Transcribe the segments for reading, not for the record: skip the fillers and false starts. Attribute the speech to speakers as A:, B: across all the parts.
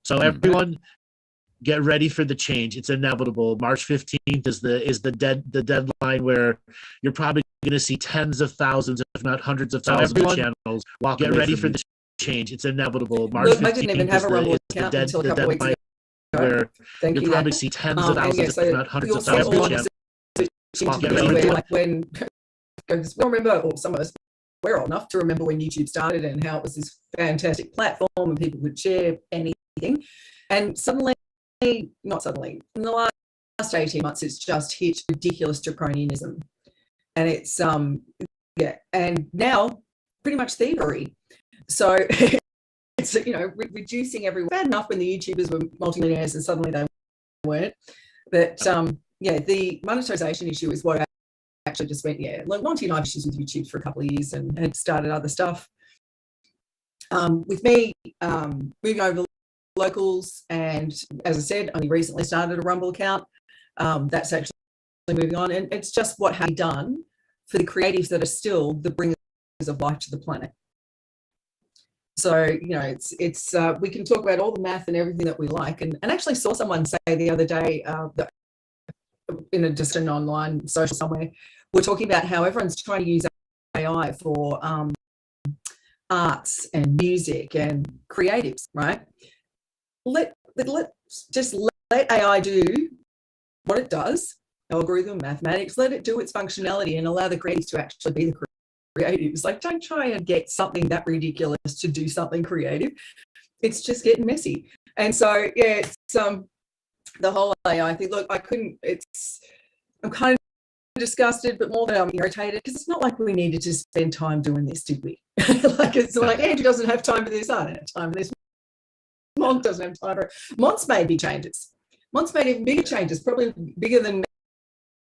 A: So everyone, get ready for the change. It's inevitable. March 15th is the deadline where you're probably going to see tens of thousands, if not hundreds of thousands of channels. Get ready for the change. It's inevitable. March 15th
B: I didn't even have a Rumble account until a couple of weeks ago.
A: Where you'll probably see tens of thousands, if not hundreds of thousands of channels. Get ready.
B: Like when, because we remember, or some of us, we're old enough to remember when YouTube started and how it was this fantastic platform and people could share anything. And suddenly, not suddenly, in the last 18 months, it's just hit ridiculous draconianism. And it's, and now pretty much thievery. So it's, reducing everyone. Bad enough when the YouTubers were multimillionaires and suddenly they weren't. But the monetization issue is what actually just went, like Monty and I have issues with YouTube for a couple of years and had started other stuff. With me moving over to locals, and as I said, only recently started a Rumble account. That's actually moving on, and it's just what has been done for the creatives that are still the bringers of life to the planet. So, it's we can talk about all the math and everything that we like, and actually saw someone say the other day that in just an online social somewhere, we're talking about how everyone's trying to use AI for arts and music and creatives, right? Let AI do what it does, algorithm, mathematics, let it do its functionality and allow the creatives to actually be the creatives. Like, don't try and get something that ridiculous to do something creative. It's just getting messy. And so, it's the whole AI thing. Look, I'm kind of disgusted, but more than I'm irritated, because it's not like we needed to spend time doing this, did we? Like Andrew doesn't have time for this, I don't have time for this. Mont doesn't have time for it. Mont's made big changes. Mont's made even bigger changes, probably bigger than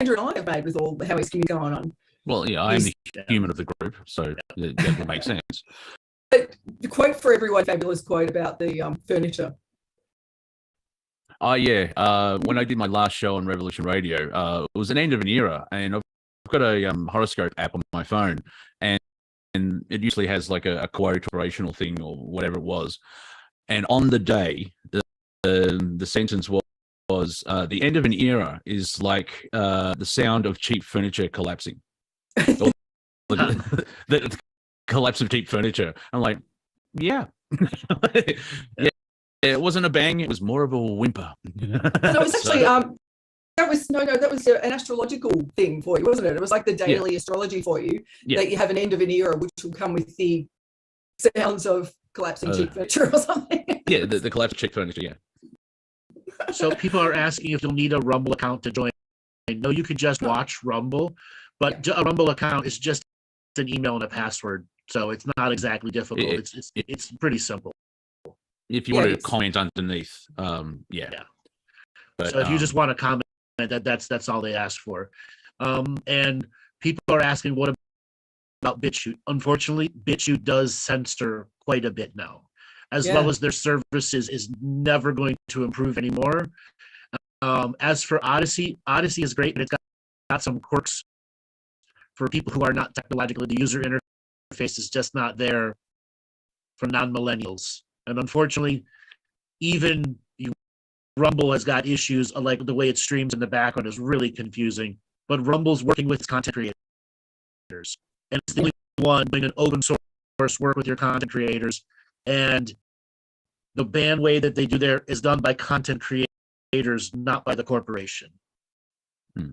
B: Andrew and I have made with all how his community going on.
C: Well, yeah, I am the human of the group, so that would make sense.
B: But the quote for everyone, fabulous quote about the furniture.
C: Oh, yeah. When I did my last show on Revolution Radio, it was an end of an era, and I've got a horoscope app on my phone, and it usually has like a quote or inspirational thing or whatever it was. And on the day, the sentence was the end of an era is like the sound of cheap furniture collapsing. the collapse of cheap furniture. I'm like, yeah. Yeah. It wasn't a bang, it was more of a whimper.
B: No, it was actually that was an astrological thing for you, wasn't it? It was like the daily astrology for you, that you have an end of an era, which will come with the sounds of collapsing cheap furniture or something.
C: Yeah, the collapse of cheap furniture, yeah.
A: So people are asking if you'll need a Rumble account to join. No, you could just watch Rumble, but a Rumble account is just an email and a password, so it's not exactly difficult. It's pretty simple.
C: If you want to comment underneath, yeah. But,
A: so if you just want to comment, that's all they ask for. And people are asking, what about BitChute? Unfortunately, BitChute does censor quite a bit now, as well as their services is never going to improve anymore. As for Odyssey is great, and it's got some quirks for people who are not technologically. The user interface is just not there for non-millennials. And unfortunately, even Rumble has got issues, like the way it streams in the background is really confusing. But Rumble's working with its content creators. And it's the only one doing an open source work with your content creators. And the band way that they do there is done by content creators, not by the corporation.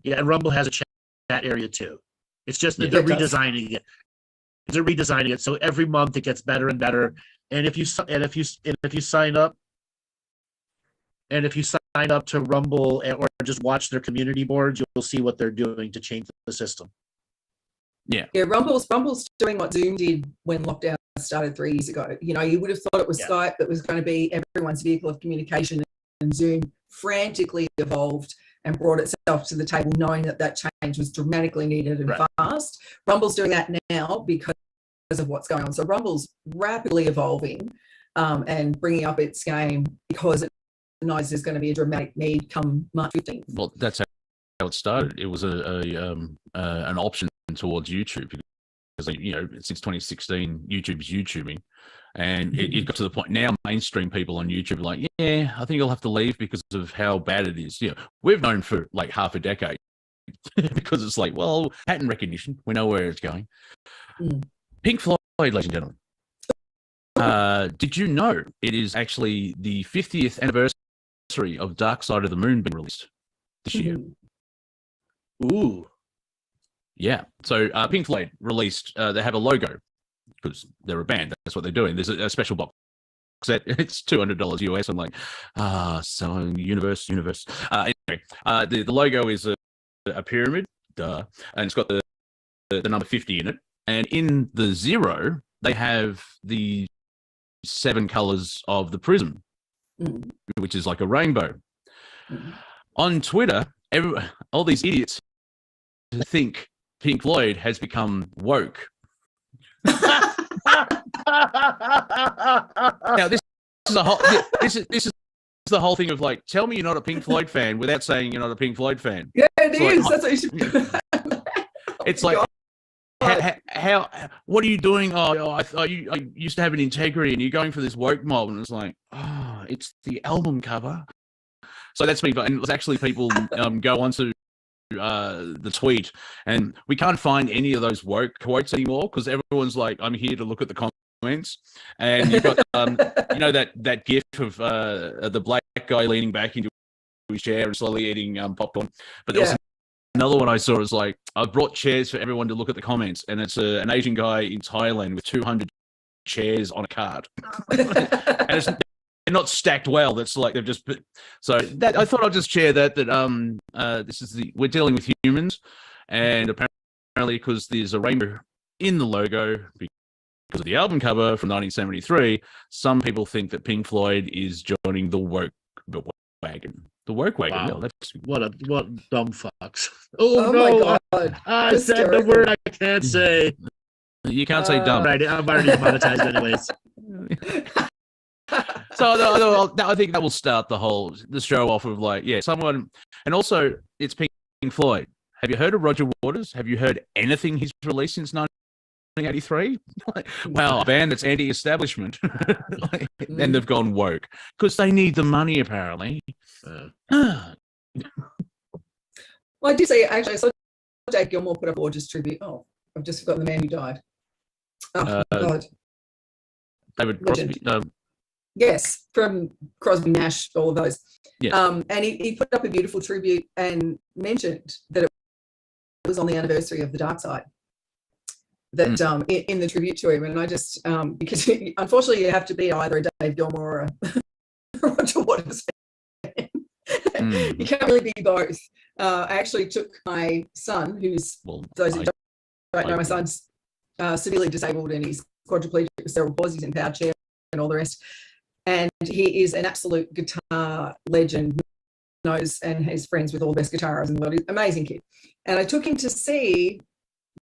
A: Yeah, and Rumble has a chat area too. It's just that they're redesigning it. They're redesigning it, so every month it gets better and better. And if you sign up to Rumble or just watch their community boards, you'll see what they're doing to change the system.
B: Yeah, Rumble's doing what Zoom did when lockdown started 3 years ago. You would have thought it was Skype that was going to be everyone's vehicle of communication, and Zoom frantically evolved and brought itself to the table, knowing that change was dramatically needed and fast. Rumble's doing that now because of what's going on. So Rumble's rapidly evolving and bringing up its game because it knows there's going to be a dramatic need come March 15th.
C: Well, that's how it started. It was an option towards YouTube. because since 2016, YouTube's YouTubing, and it got to the point now mainstream people on YouTube are like, yeah, I think I'll have to leave because of how bad it is. We've known for like half a decade because it's like, well, pattern recognition, we know where it's going. Pink Floyd, ladies and gentlemen. Did you know it is actually the 50th anniversary of Dark Side of the Moon being released this year?
A: Ooh.
C: Yeah. So Pink Floyd released, they have a logo because they're a band. That's what they're doing. There's a special box set. It's $200 US. I'm like, so universe. Anyway, the logo is a pyramid, and it's got the number 50 in it. And in the 0, they have the 7 colors of the prism, which is like a rainbow. On Twitter, all these idiots think Pink Floyd has become woke. Now this is the whole thing of like, tell me you're not a Pink Floyd fan without saying you're not a Pink Floyd fan.
B: Yeah, it is.
C: Like,
B: that's what you should.
C: It's like, how what are you doing? I used to have an integrity, and you're going for this woke mob, and it's like, it's the album cover. So that's me. But and it was actually people go onto the tweet, and we can't find any of those woke quotes anymore because everyone's like, I'm here to look at the comments, and you've got that gif of the black guy leaning back into his chair and slowly eating popcorn. But there was another one I saw is like, I've brought chairs for everyone to look at the comments, and it's an Asian guy in Thailand with 200 chairs on a cart. And they're not stacked well. That's like they've just so that I thought I'd just share that this is we're dealing with humans, and apparently because there's a rainbow in the logo because of the album cover from 1973, some people think that Pink Floyd is joining the woke wagon. The woke wagon.
A: Wow.
C: No, that's
A: what dumb fucks. Oh
B: my
A: no!
B: God.
A: I said the word I can't say.
C: You can't say dumb.
A: Right, I'm already monetized anyways.
C: So I think that will start the show off of like, someone, and also it's Pink Floyd. Have you heard of Roger Waters? Have you heard anything he's released since 1983? Wow, a band that's anti-establishment, and they've gone woke because they need the money apparently.
B: Well, I did say actually, I saw Dave Gilmour put up a gorgeous tribute. Oh, I've just forgotten the man who died. Oh God,
C: David Crosby.
B: Yes, from Crosby, Nash, all of those.
C: Yeah.
B: And he put up a beautiful tribute and mentioned that it was on the anniversary of the Dark Side. That in the tribute to him, and I just because unfortunately you have to be either a Dave Gilmour or a Roger Waters fan. You can't really be both. I actually took my son, who's those who don't know, my son's severely disabled and he's quadriplegic with cerebral palsy, he's in powered chair and all the rest. And he is an absolute guitar legend, knows and has friends with all the best guitarists in the world. He's an amazing kid. And I took him to see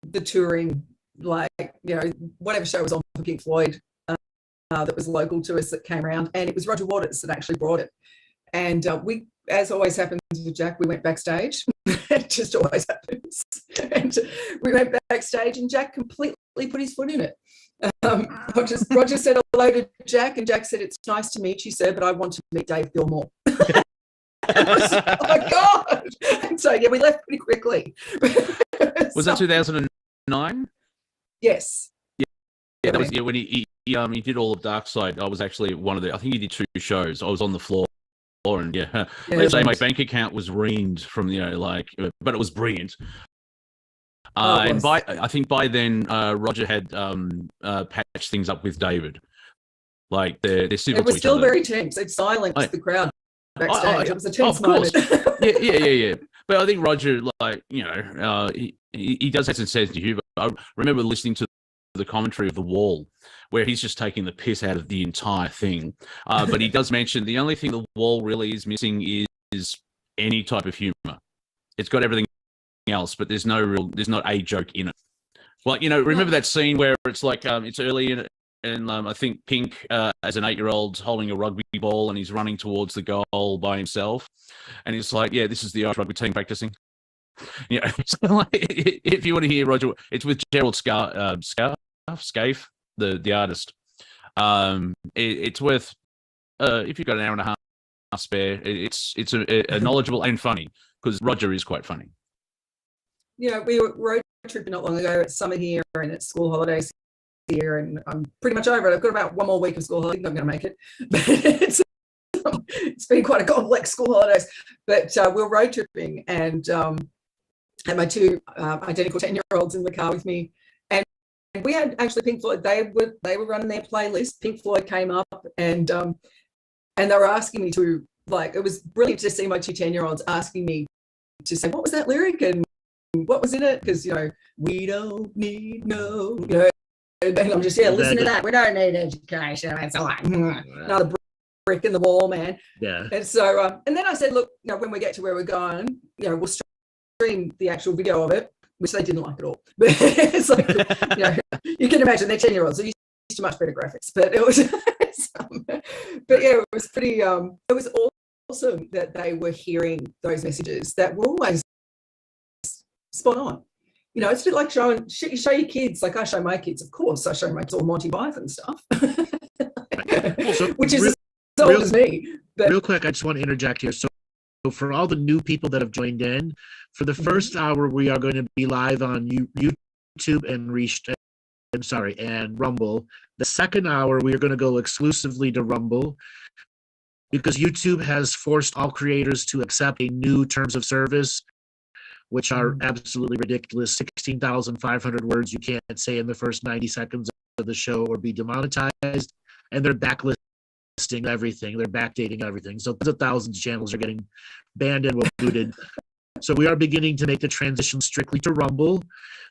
B: the touring, whatever show was on for Pink Floyd that was local to us that came around. And it was Roger Waters that actually brought it. And we, as always happens with Jack, we went backstage. It just always happens. And we went backstage and Jack completely put his foot in it. Roger said hello to Jack, and Jack said, "It's nice to meet you, sir, but I want to meet Dave Gilmour." Oh my God! And so we left pretty quickly.
C: Was that 2009?
B: Yes.
C: Yeah, that was when he did all of Dark Side. I was actually one of I think he did 2 shows. I was on the floor, and let's say my bank account was reamed from but it was brilliant. And I think by then Roger had patched things up with David. Like they're civil.
B: It was
C: to each
B: still
C: other.
B: very tense. It silenced the crowd backstage. It was a tense moment.
C: Yeah. But I think Roger, he does have some sense to humor. I remember listening to the commentary of The Wall, where he's just taking the piss out of the entire thing. But he does mention the only thing The Wall really is missing is any type of humor. It's got everything else, but there's not a joke in it. Well, remember that scene where it's like it's early in it, and I think Pink as an 8-year-old holding a rugby ball, and he's running towards the goal by himself, and he's like, this is the Irish rugby team practicing. You know, so like, if you want to hear Roger, it's with Gerald Scaife, the artist. It's worth if you've got an hour and a half spare. It's a knowledgeable and funny, because Roger is quite funny.
B: You know, we were road tripping not long ago. It's summer here and it's school holidays here, and I'm pretty much over it. I've got about one more week of school holidays. I'm going to make it, but it's been quite a complex school holidays. But we're road tripping, and had my two identical 10-year-olds in the car with me, and we had actually Pink Floyd. They were running their playlist. Pink Floyd came up, and they were asking me to, like, it was brilliant to see my two 10-year-olds asking me to say, what was that lyric and what was in it? Because, you know, we don't need no, you know, and I'm just, listen to that. We don't need education. It's like another brick in the wall, man.
A: Yeah.
B: And so, and then I said, look, you know, when we get to where we're going, you know, we'll stream the actual video of it, which they didn't like at all. But it's like, you know, you can imagine they're 10-year-olds, so used to much better graphics. But it was, but yeah, it was pretty. It was awesome that they were hearing those messages that were always spot on. You know, it's a bit like show your kids. Like I show my kids, of course, I show my kids all Monty Python stuff, which is as old as me. But
A: real quick, I just want to interject here. So for all the new people that have joined in, for the first hour, we are going to be live on YouTube and Rumble. The second hour, we are going to go exclusively to Rumble, because YouTube has forced all creators to accept a new terms of service, which are absolutely ridiculous. 16,500 words you can't say in the first 90 seconds of the show or be demonetized. And they're backlisting everything. They're backdating everything. So thousands of channels are getting banned and booted. So we are beginning to make the transition strictly to Rumble.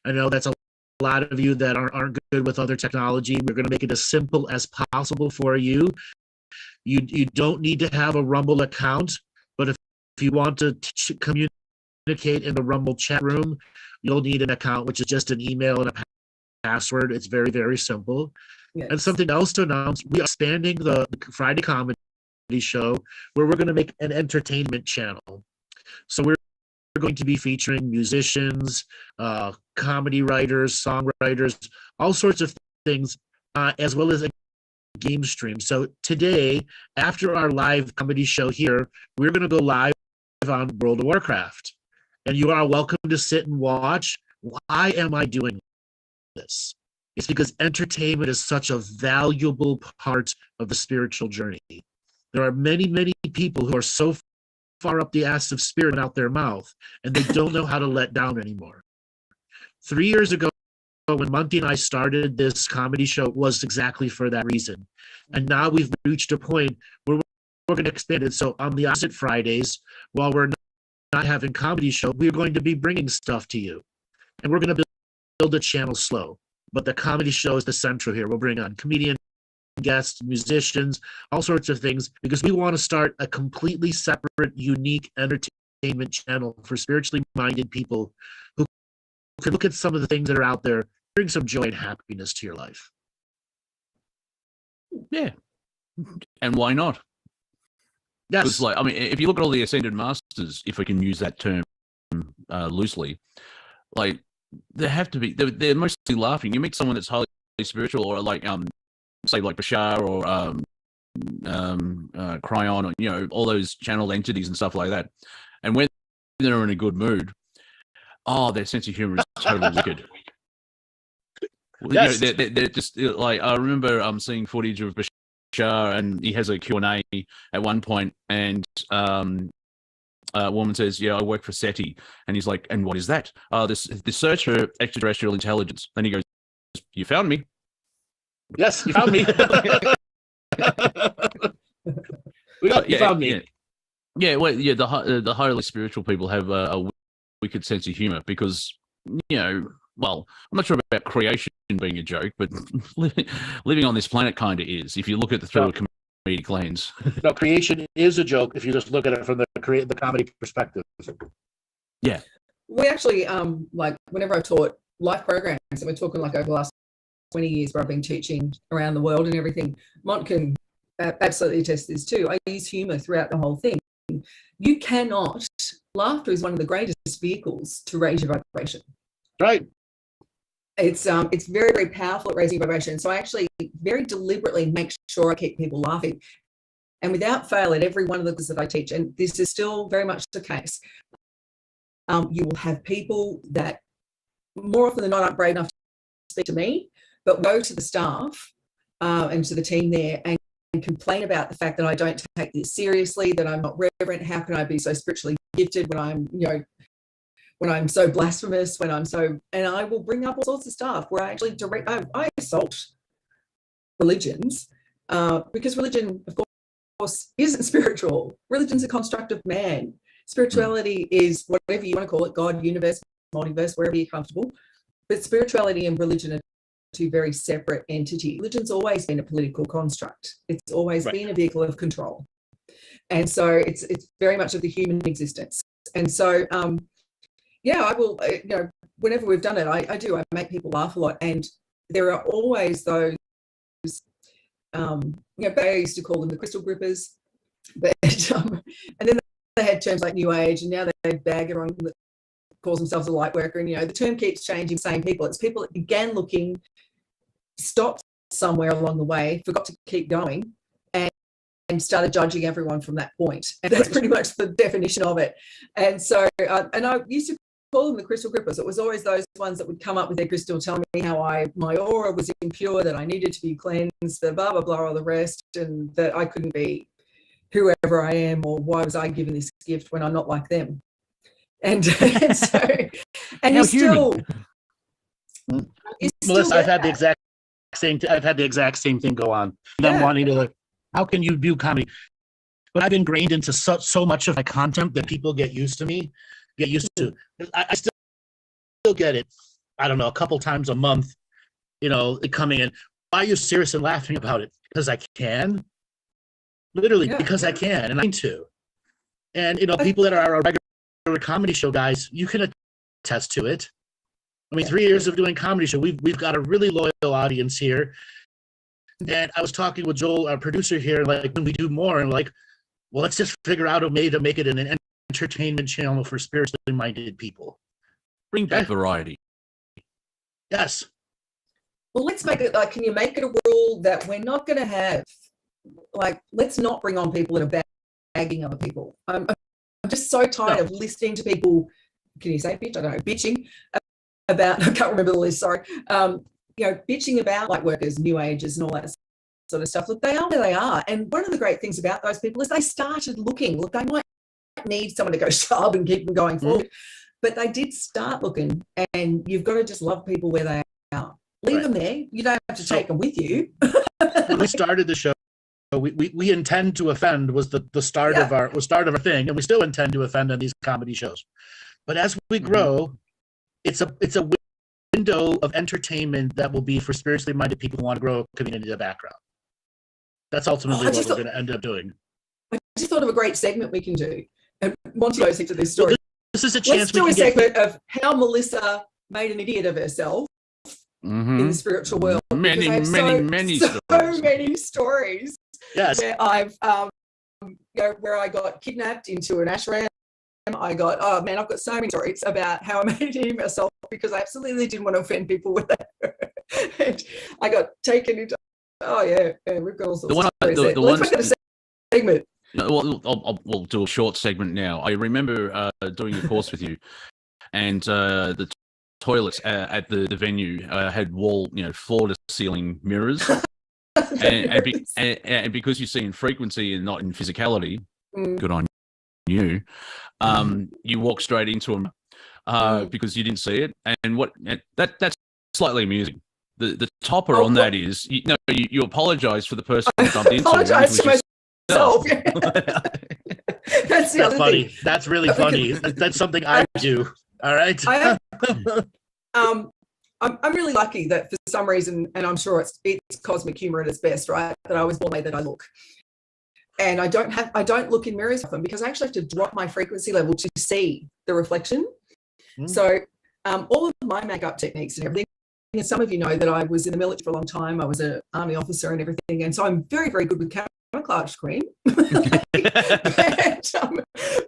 A: I know that's a lot of you that aren't good with other technology. We're going to make it as simple as possible for you. You don't need to have a Rumble account, but if you want to communicate in the Rumble chat room, you'll need an account, which is just an email and a password. It's very, very simple. Yes. And something else to announce, we are expanding the Friday comedy show, where we're going to make an entertainment channel. So we're going to be featuring musicians, comedy writers, songwriters, all sorts of things, as well as a game stream. So today, after our live comedy show here, we're going to go live on World of Warcraft. And you are welcome to sit and watch. Why am I doing this? It's because entertainment is such a valuable part of the spiritual journey. There are many, many people who are so far up the ass of spirit out their mouth, and they don't know how to let down anymore. 3 years ago, when Monty and I started this comedy show, was exactly for that reason. And now we've reached a point where we're going to expand it. So on the opposite Fridays, while we're not having comedy show, we're going to be bringing stuff to you. And we're going to build a channel slow. But the comedy show is the central here. We'll bring on comedian guests, musicians, all sorts of things, because we want to start a completely separate, unique entertainment channel for spiritually minded people who can look at some of the things that are out there, bring some joy and happiness to your life.
C: Yeah. And why not?
A: Yes.
C: Because, like, I mean, if you look at all the ascended masters, if we can use that term loosely, like, there have to be, they're mostly laughing. You meet someone that's highly spiritual, or like, say like Bashar or Cryon, or, you know, all those channeled entities and stuff like that. And when they're in a good mood, their sense of humor is totally wicked.
A: Yes.
C: You know, they're just like, I remember seeing footage of Bashar, and he has a Q&A at one point, and a woman says, "Yeah, I work for SETI," and he's like, "And what is that?" The search for extraterrestrial intelligence. Then he goes, "You found me."
A: Yes, you found me. You found me.
C: Yeah, well, yeah. The highly spiritual people have a wicked sense of humor, because, you know, well, I'm not sure about creation being a joke, but living on this planet kind of is. If you look at the through a comedic lens.
A: No, creation is a joke if you just look at it from the comedy perspective.
C: Yeah.
B: We actually, like, whenever I've taught life programs, and we're talking like over the last 20 years where I've been teaching around the world and everything, Mont can absolutely attest this too. I use humor throughout the whole thing. You cannot laughter is one of the greatest vehicles to raise your vibration.
A: Right.
B: It's very, very powerful at raising vibration. So I actually very deliberately make sure I keep people laughing. And without fail, at every one of the classes that I teach, and this is still very much the case, you will have people that more often than not aren't brave enough to speak to me, but go to the staff and to the team there and complain about the fact that I don't take this seriously, that I'm not reverent. How can I be so spiritually gifted when I'm, when I'm so blasphemous, when I'm so, and I will bring up all sorts of stuff where I actually I assault religions because religion, of course, isn't spiritual. Religion's a construct of man. Spirituality is whatever you want to call it, God, universe, multiverse, wherever you're comfortable. But spirituality and religion are two very separate entities. Religion's always been a political construct. It's always been a vehicle of control. And so it's very much of the human existence. And so, I will, whenever we've done it, I make people laugh a lot. And there are always those, Gaia used to call them the crystal grippers. But, and then they had terms like New Age, and now they bag everyone that calls themselves a light worker. And, the term keeps changing, same people. It's people that began looking, stopped somewhere along the way, forgot to keep going, and started judging everyone from that point. And that's pretty much the definition of it. And so, and I used to call them the crystal grippers. It was always those ones that would come up with their crystal, tell me how my aura was impure, that I needed to be cleansed, the blah, blah, blah, all the rest, and that I couldn't be whoever I am, or why was I given this gift when I'm not like them? And so, and you still,
A: Melissa, I've had the exact same thing go on. Them wanting to, how can you do comedy? But I've ingrained into so much of my content that people get used to. I still get it. I don't know, a couple times a month. Coming in. Why are you serious and laughing about it? Because I can. Literally, because I can, and I need to. And people that are our regular comedy show guys, you can attest to it. I mean, 3 years of doing comedy show, we've got a really loyal audience here. And I was talking with Joel, our producer here, like, when we do more, and like, well, let's just figure out a way to make it an entertainment channel for spiritually minded people.
C: Bring back variety.
A: Yes.
B: Well, let's make it like, can you make it a rule that we're not going to have, like, let's not bring on people that are bagging other people. I'm just so tired of listening to people, can you say bitch? I don't know, bitching about, I can't remember the list, sorry. Bitching about light workers, new agers and all that sort of stuff. Look, they are where they are. And one of the great things about those people is they started looking. Look, they might need someone to go shove and keep them going forward, but they did start looking, and you've got to just love people where they are. Leave them there. You don't have to take them with you.
A: When we started the show, we intend to offend was the start of our thing, and we still intend to offend on these comedy shows. But as we grow, it's a window of entertainment that will be for spiritually minded people who want to grow a community in the background. That's ultimately what we're going to end up doing.
B: I just thought of a great segment we can do. And Monty goes into this story.
A: This is a chance.
B: Let's do a segment of how Melissa made an idiot of herself in the spiritual world.
C: Many
B: stories.
A: Yes.
B: Where I've, where I got kidnapped into an ashram. I've got so many stories about how I made an idiot of myself because I absolutely didn't want to offend people with that. And I got taken into, we've got all sorts of stories. Let's make it a segment.
C: We'll do a short segment now. I remember doing a course with you, and the toilets at the venue had floor to ceiling mirrors, and because you see in frequency and not in physicality, good on you. You walk straight into them because you didn't see it, and that's slightly amusing. The topper on that is you apologize for the person you bumped into.
B: Apologize to myself. That's
A: funny.
B: thing.
A: That's really funny. That's something I do. All right.
B: I'm really lucky that for some reason, and I'm sure it's cosmic humor at its best, right? That I was born the way that I look. And I don't look in mirrors often because I actually have to drop my frequency level to see the reflection. So all of my makeup techniques and everything as some of you know, that I was in the military for a long time. I was an army officer and everything. And so I'm very, very good with camouflage cream. But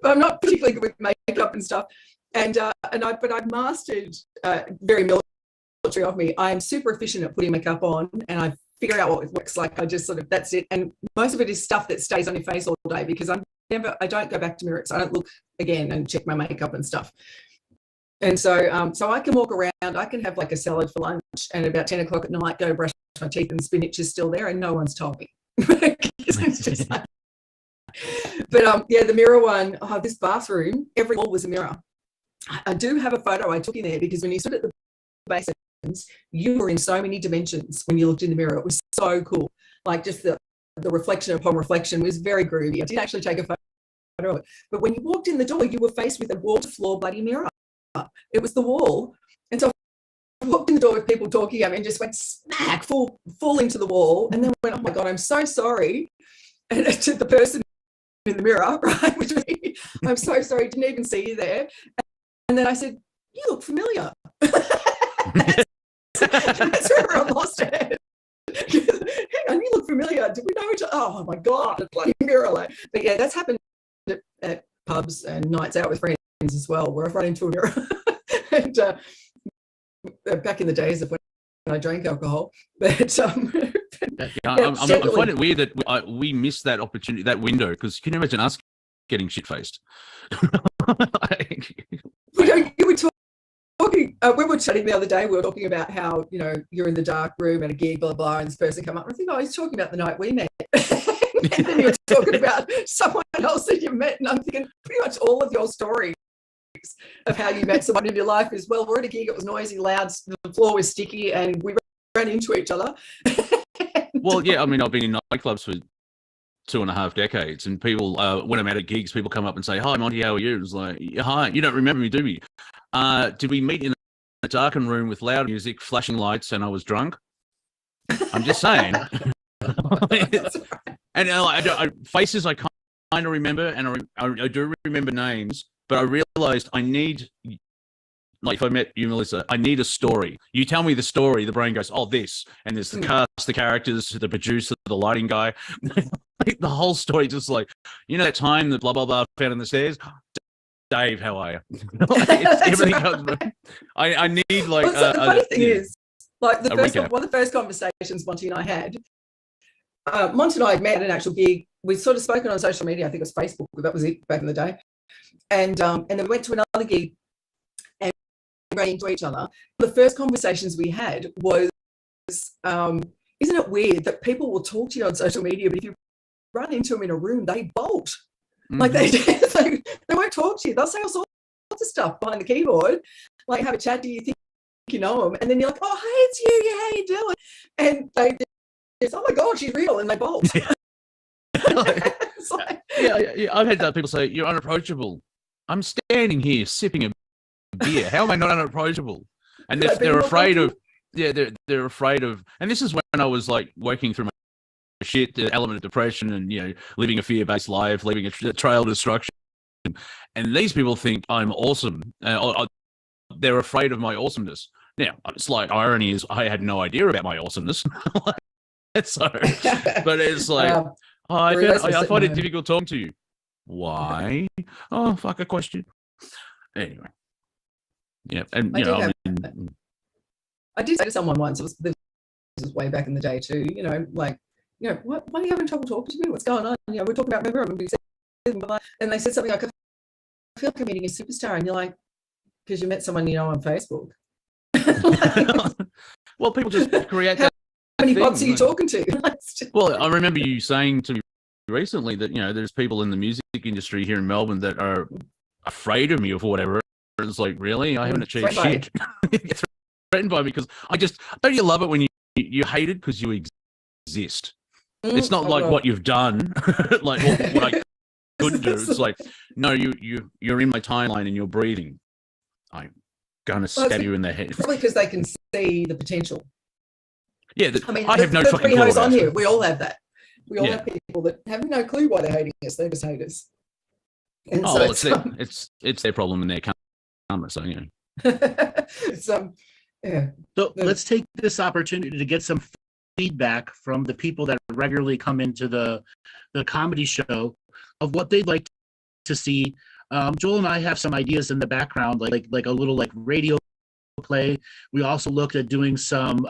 B: I'm not particularly good with makeup and stuff. But I've mastered very military of me. I'm super efficient at putting makeup on, and I figure out what it looks like. I just sort of, that's it. And most of it is stuff that stays on your face all day, because I don't go back to mirrors. I don't look again and check my makeup and stuff. And so I can walk around, I can have like a salad for lunch, and about 10 o'clock at night go brush my teeth and spinach is still there and no one's told me. It's just like, but the mirror one, this bathroom, every wall was a mirror. I do have a photo I took in there, because when you stood at the basins, you were in so many dimensions when you looked in the mirror. It was so cool. Like just the reflection upon reflection was very groovy. I did actually take a photo of it. But when you walked in the door, you were faced with a wall-to-floor bloody mirror. It was the wall. And so I walked in the door with people talking at me and just went smack, full into the wall, and then went, oh my God, I'm so sorry. And to the person in the mirror, right, which was me, I'm so sorry, didn't even see you there. And then I said, you look familiar. That's where I lost it. Hang on, you look familiar. Did we know each other? Oh my God, a bloody mirror. But yeah, that's happened at pubs and nights out with friends as well, where I've run into a mirror. And back in the days of when I drank alcohol. But
C: I find it weird that we missed that opportunity, that window, because can you imagine us getting shit-faced?
B: You were talking, we were chatting the other day, we were talking about how, you're in the dark room at a gig, blah, blah, and this person come up, and I think, he's talking about the night we met. And then you're talking about someone else that you met, and I'm thinking pretty much all of your stories of how you met someone in your life is, well, we're at a gig, it was noisy, loud, the floor was sticky, and we ran into each other.
C: Well, yeah, I mean, I've been in nightclubs for 2.5 decades, and people, when I'm out at gigs, people come up and say, hi, Monty, how are you? It's like, hi, you don't remember me, do we? Did we meet in a darkened room with loud music, flashing lights, and I was drunk? I'm just saying. And faces I kind of remember, and I do remember names, but I realized I need, like if I met you, Melissa, I need a story. You tell me the story, the brain goes, oh, this, and there's the cast, the characters, the producer, the lighting guy. The whole story just like, that time that blah, blah, blah found on the stairs? Dave, how are you? Everything comes. I need like.
B: Well, the funny thing is, like one of the first conversations Monty and I had, Monty and I had met at an actual gig. We'd sort of spoken on social media. I think it was Facebook. That was it back in the day. And then we went to another gig and ran into each other. The first conversations we had was, isn't it weird that people will talk to you on social media, but if you run into them in a room, they bolt. Mm-hmm. Like they won't talk to you. They'll say all sorts of stuff behind the keyboard, like have a chat. Do you think you know them? And then you're like, oh, hey, it's you. Yeah, how you doing? And they just, oh my God, she's real, and they bolt.
C: Yeah. I've had people say you're unapproachable. I'm standing here sipping a beer. How am I not unapproachable? And they're afraid of. Yeah, they're afraid of. And this is when I was like working through my shit, the element of depression, and living a fear-based life, leaving a trail of destruction. And these people think I'm awesome. They're afraid of my awesomeness. Now, it's like irony is I had no idea about my awesomeness. But it's like I find it difficult talking to you. Why? Oh, fuck a question. Anyway, yeah, and
B: I did say to someone once. This was way back in the day too. Why are you having trouble talking to me? What's going on? We're talking about remember, and they said something like, I feel like I'm meeting a superstar, and you're like, because you met someone on Facebook.
C: Well, people just create that.
B: How many bots are you talking to?
C: Well, I remember you saying to me recently that there's people in the music industry here in Melbourne that are afraid of me or whatever. It's like, really? I haven't achieved shit. Threatened by me because don't you love it when you hate it because you exist? It's not like what you've done, like what I could do. It's like, no, you're in my timeline and you're breathing. I'm gonna stab you in the head.
B: Probably because they can see the potential.
C: Yeah, I have no fucking clue about
B: here. We all have that. We all have people that have no clue why they're hating us. They just hate us. And
C: it's their problem and their karma. So
B: it's Yeah.
A: So
B: Yeah.
A: let's take this opportunity to get some feedback from the people that regularly come into the comedy show of what they'd like to see. Joel and I have some ideas in the background, like a little like radio play. We also looked at doing some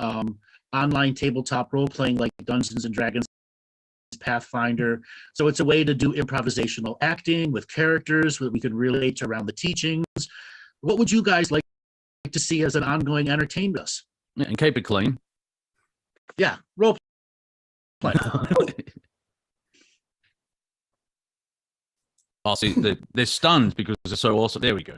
A: online tabletop role playing, like Dungeons and Dragons, Pathfinder. So it's a way to do improvisational acting with characters that we can relate around the teachings. What would you guys like to see as an ongoing entertainment us?
C: And keep it clean.
A: Yeah, role play.
C: Oh, see, they're stunned because they're so awesome. There we go.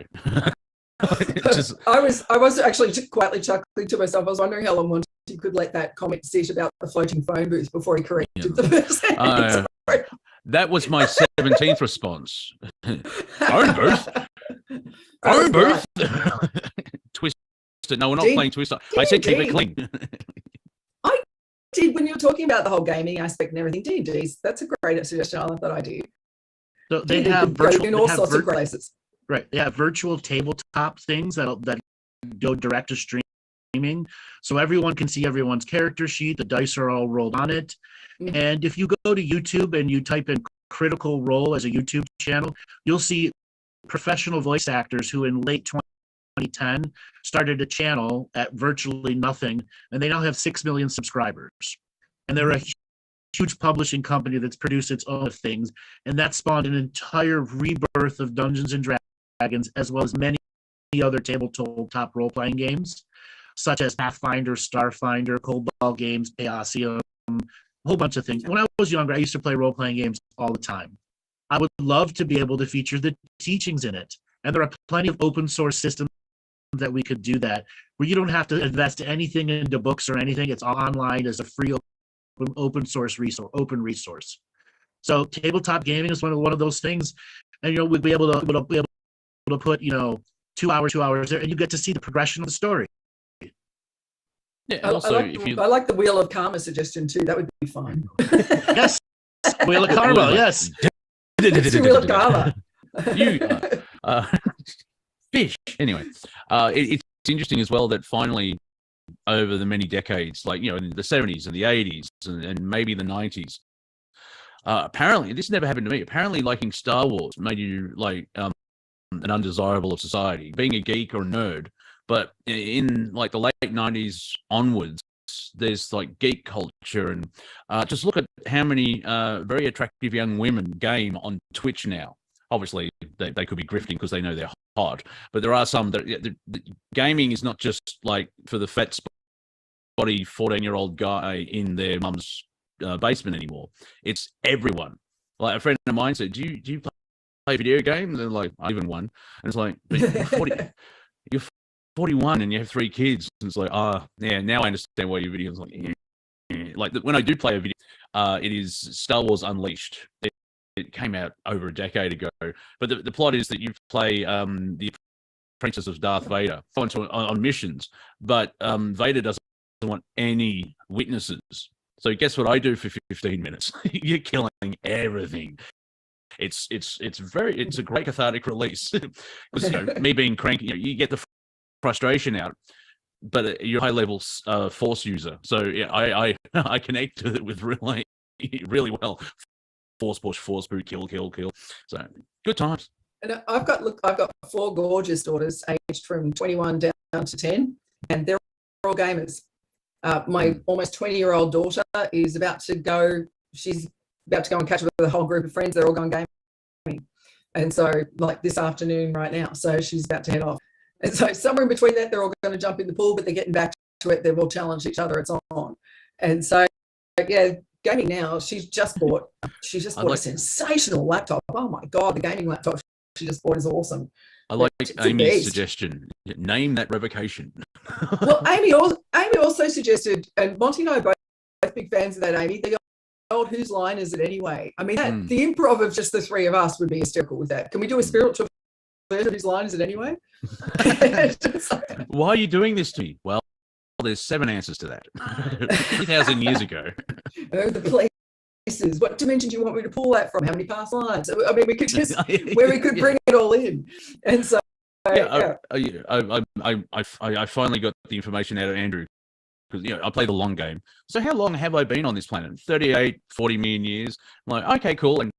C: Just,
B: I was actually quietly chuckling to myself. I was wondering how long Monty could let that comment sit about the floating phone booth before he corrected the person.
C: that was my 17th response. Phone booth? Phone booth? Twister. No, we're not playing Twister. I said keep it clean.
B: I did, when you were talking about the whole gaming aspect and everything, D&D's, that's a great suggestion. I love that idea.
A: So they have virtual,
B: in all sorts of places.
A: Right. They have virtual tabletop things that go direct to streaming. So everyone can see everyone's character sheet. The dice are all rolled on it. Mm-hmm. And if you go to YouTube and you type in Critical Role as a YouTube channel, you'll see professional voice actors who in late 2010 started a channel at virtually nothing. And they now have 6 million subscribers. And they're a huge publishing company that's produced its own things. And that spawned an entire rebirth of Dungeons and Dragons, as well as many other tabletop role-playing games, such as Pathfinder, Starfinder, Cobalt games, Chaosium, a whole bunch of things. When I was younger, I used to play role-playing games all the time. I would love to be able to feature the teachings in it. And there are plenty of open source systems that we could do that, where you don't have to invest anything into books or anything. It's all online as a free open source resource, open resource. So tabletop gaming is one of those things. And we'd be able to put 2 hours there, and you get to see the progression of the story.
C: Yeah, also,
B: I like the Wheel of Karma suggestion too. That would be fun.
A: Yes, Wheel of Karma. Yes,
B: Wheel of Karma.
C: Fish. Anyway, it's interesting as well that finally, over the many decades, like in the 70s and the 80s and maybe the 90s, apparently this never happened to me. Apparently, liking Star Wars made you like an undesirable of society, being a geek or a nerd. But in like the late 90s onwards, there's like geek culture, and just look at how many very attractive young women game on Twitch now. Obviously, they could be grifting because they know they're hot, but there are some that the gaming is not just like for the fat, spotty 14-year-old guy in their mum's basement anymore. It's everyone. Like a friend of mine said, "Do you play video games?" And they're like, "I even one." And it's like, you're 41 and you have 3 kids. And it's like, yeah, now I understand why your videos like. Yeah. Like when I do play a video, it is Star Wars Unleashed. It came out over a decade ago, but the plot is that you play the apprentice of Darth Vader on missions, but Vader doesn't want any witnesses. So guess what I do for 15 minutes? You're killing everything. It's a great cathartic release. Because, me being cranky, you get the frustration out, but you're a high level force user. So yeah, I connect to it with really well. Force push, force boot, kill. So good times.
B: And I've got 4 gorgeous daughters, aged from 21 down to 10, and they're all gamers. My almost 20-year-old daughter is about to go. She's about to go and catch up with a whole group of friends. They're all going gaming, and so like this afternoon right now. So she's about to head off, and so somewhere in between that, they're all going to jump in the pool, but they're getting back to it. They've all challenged each other. It's on, and so yeah. Gaming now, she's just bought a sensational laptop. Oh my God, the gaming laptop she just bought is awesome.
C: I like Amy's suggestion. Name that revocation.
B: Well, Amy also suggested, and Monty and I are both big fans of that, Amy. The old Whose Line Is It Anyway? I mean, the improv of just the 3 of us would be hysterical with that. Can we do a spiritual version of Whose Line Is It Anyway?
C: Why are you doing this to me? Well, there's 7 answers to that. 3,000 years ago.
B: Oh, the places. What dimension do you want me to pull that from? How many past lives? I mean, we could just where we could bring it all in. And so
C: I finally got the information out of Andrew because I play the long game. So how long have I been on this planet? 38, 40 million years. I'm like, okay, cool. And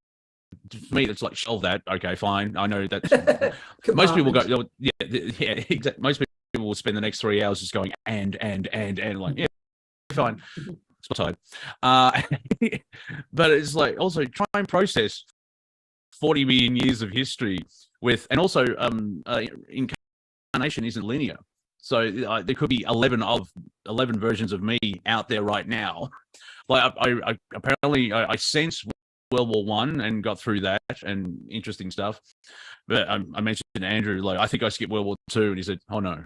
C: for me, it's like, shelve that. Okay, fine. I know that most people go, exactly. Most people will spend the next 3 hours just going and like, yeah, fine. It's not tired. But it's like also try and process 40 million years of history with, and also incarnation isn't linear. So there could be 11 versions of me out there right now. Like I apparently I sensed World War One and got through that and interesting stuff. But I mentioned to Andrew, like, I think I skipped World War Two, and he said, "Oh no,